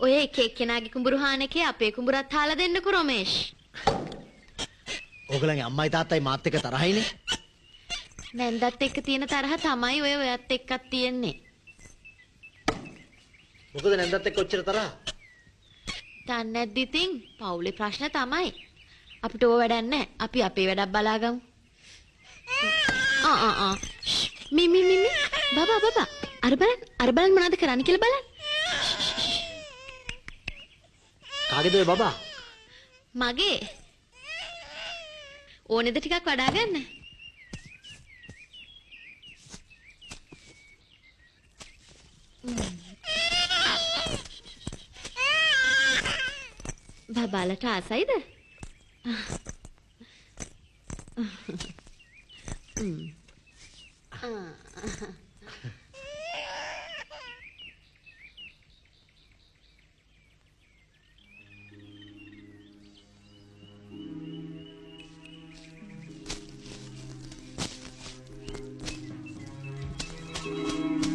ඔය එක එක්කෙනාගේ කුඹුරු හානකේ අපේ කුඹුරත් හාලා දෙන්නකෝ රොමේෂ්. ඕගලගේ අම්මයි තාත්තයි මාත් එක්ක තරහිනේ. නැන්දත් එක්ක තියෙන තරහ තමයි ඔයත් එක්කත් තියෙන්නේ. මොකද නැන්දත් එක්ක ඔච්චර තරහ? දන්නේ නැද්ද ඉතින් පවුලේ ප්‍රශ්න තමයි. අපිට ඕව වැඩක් නැහැ. අපි අපේ වැඩක් බලාගමු. මිමි බබා අර බලන්න මොනවද කරන්න කියලා බලන්න. කාගේද ඔය බබා? මගේ. ඕනේද ටිකක් වඩා ගන්න? බබාලට ආසයිද?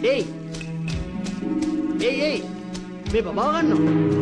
Hey, මේ බබාව ගන්නවා.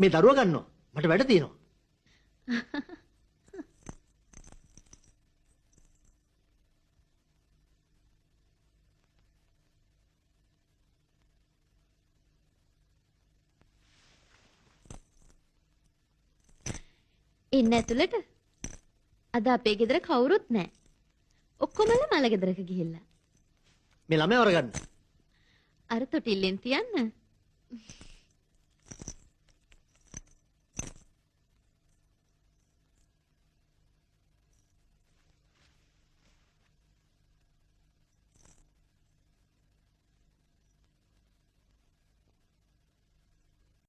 මේ දරුවා ගන්නවා. මට වැඩ තියෙනවා. ඉන්න ඇතුළට අද අපේ ගෙදර කවුරුත් නැහැ. ඔක්කොමලා මල ගෙදරක ගිහිල්ලා. මේ ළමයා වරගන්න. අර තොටිල්ලෙන් තියන්න.